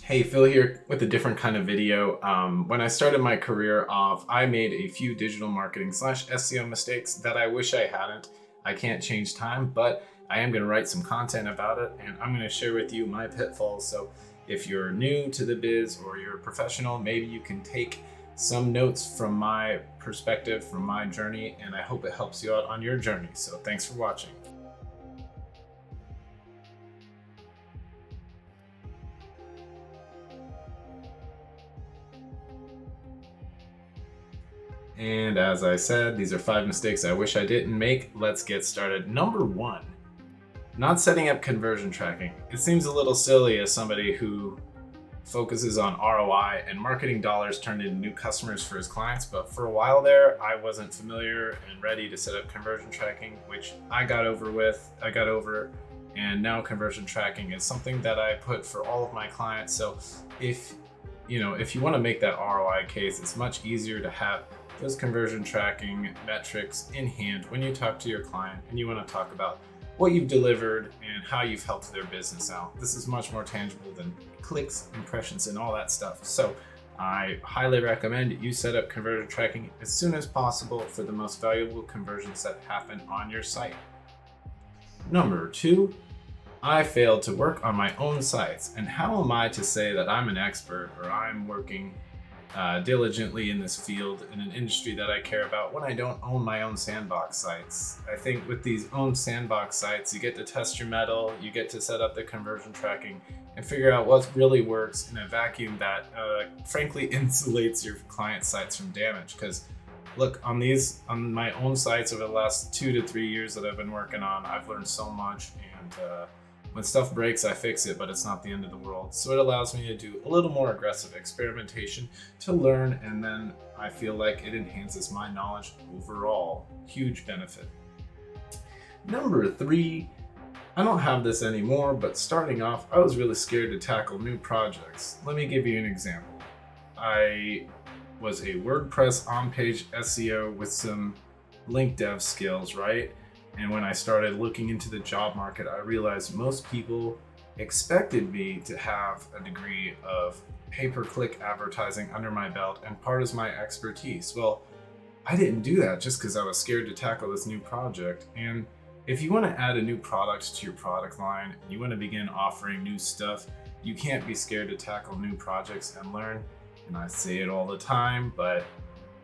Hey, Phil here with a different kind of video. When I started my career off, I made a few digital marketing slash SEO mistakes that I wish I hadn't. I can't change time, but I am going to write some content about it and I'm going to share with you my pitfalls. So if you're new to the biz or you're a professional, maybe you can take some notes from my perspective, from my journey, and I hope it helps you out on your journey. So thanks for watching. And as I said, these are 5 mistakes I wish I didn't make. Let's get started. Number 1, not setting up conversion tracking. It seems a little silly as somebody who focuses on ROI and marketing dollars turned into new customers for his clients, but for a while there, I wasn't familiar and ready to set up conversion tracking, which I got over, and now conversion tracking is something that I put for all of my clients. So if you want to make that ROI case, it's much easier to have those conversion tracking metrics in hand when you talk to your client and you want to talk about what you've delivered and how you've helped their business out. This is much more tangible than clicks, impressions, and all that stuff. So I highly recommend you set up conversion tracking as soon as possible for the most valuable conversions that happen on your site. Number 2, I failed to work on my own sites. And how am I to say that I'm an expert or I'm working diligently in this field in an industry that I care about when I don't own my own sandbox sites? I think with these own sandbox sites, you get to test your metal, you get to set up the conversion tracking and figure out what really works in a vacuum that frankly insulates your client sites from damage. Because look, on my own sites over the last 2 to 3 years that I've been working on, I've learned so much, and when stuff breaks, I fix it, but it's not the end of the world. So it allows me to do a little more aggressive experimentation to learn, and then I feel like it enhances my knowledge overall. Huge benefit. Number 3, I don't have this anymore, but starting off, I was really scared to tackle new projects. Let me give you an example. I was a WordPress on-page SEO with some link dev skills, right? And when I started looking into the job market, I realized most people expected me to have a degree of pay-per-click advertising under my belt and part of my expertise. Well, I didn't do that just because I was scared to tackle this new project. And if you want to add a new product to your product line and you want to begin offering new stuff, you can't be scared to tackle new projects and learn. And I say it all the time, but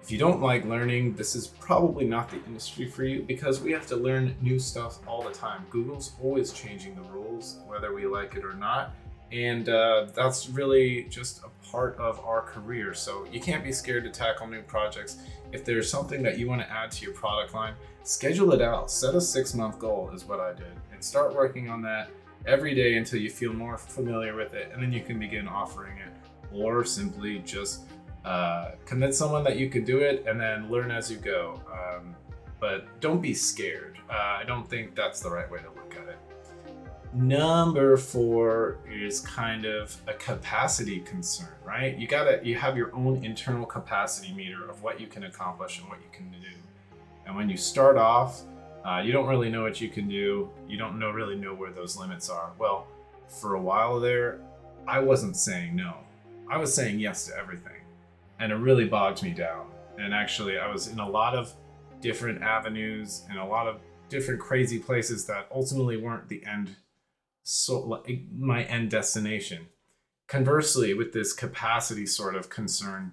if you don't like learning, this is probably not the industry for you, because we have to learn new stuff all the time. Google's always changing the rules, whether we like it or not. And that's really just a part of our career. So you can't be scared to tackle new projects. If there's something that you want to add to your product line, schedule it out. Set a 6-month goal is what I did, and start working on that every day until you feel more familiar with it. And then you can begin offering it, or simply just convince someone that you can do it and then learn as you go. But don't be scared. I don't think that's the right way to look at it. Number 4 is kind of a capacity concern, right? You have your own internal capacity meter of what you can accomplish and what you can do. And when you start off, you don't really know what you can do. You don't really know where those limits are. Well, for a while there, I wasn't saying no. I was saying yes to everything. And it really bogged me down. And actually, I was in a lot of different avenues and a lot of different crazy places that ultimately weren't the end, so like my end destination. Conversely, with this capacity sort of concern,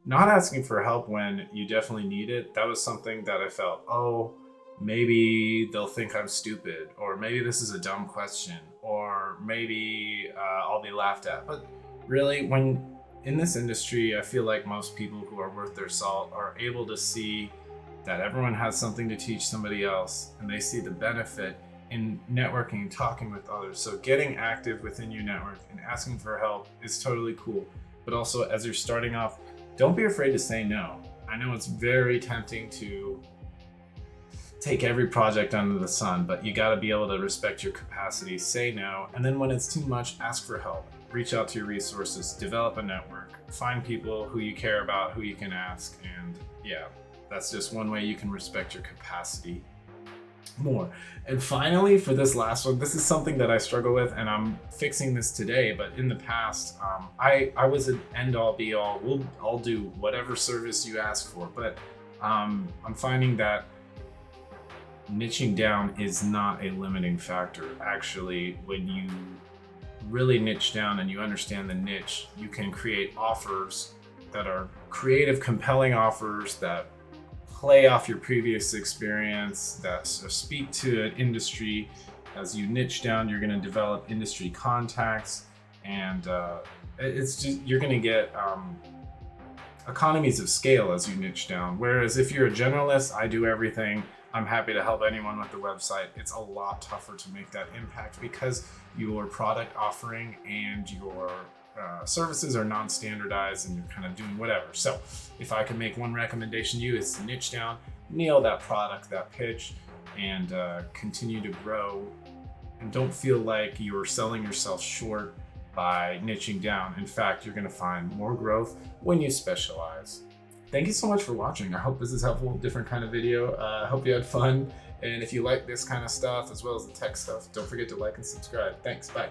not asking for help when you definitely need it, that was something that I felt, oh, maybe they'll think I'm stupid, or maybe this is a dumb question, or maybe I'll be laughed at. But really, when in this industry, I feel like most people who are worth their salt are able to see that everyone has something to teach somebody else, and they see the benefit in networking and talking with others. So getting active within your network and asking for help is totally cool. But also, as you're starting off, don't be afraid to say no. I know it's very tempting to take every project under the sun, but you got to be able to respect your capacity, say no, and then when it's too much, ask for help. Reach out to your resources, develop a network, find people who you care about, who you can ask, and yeah, that's just one way you can respect your capacity. more. And finally, for this last one, this is something that I struggle with, and I'm fixing this today. But in the past, I was an end all be all. I'll do whatever service you ask for. But I'm finding that niching down is not a limiting factor. Actually, when you really niche down and you understand the niche, you can create offers that are creative, compelling offers that play off your previous experience, that speak to an industry. As you niche down, you're going to develop industry contacts, and it's just, you're going to get economies of scale as you niche down. Whereas if you're a generalist, I do everything, I'm happy to help anyone with the website, it's a lot tougher to make that impact because your product offering and your services are non-standardized and you're kind of doing whatever. So if I can make one recommendation to you, is to niche down, nail that product, that pitch, and continue to grow. And don't feel like you're selling yourself short by niching down. In fact, you're going to find more growth when you specialize. Thank you so much for watching. I hope this is helpful, different kind of video. I hope you had fun. And if you like this kind of stuff, as well as the tech stuff, don't forget to like and subscribe. Thanks, bye.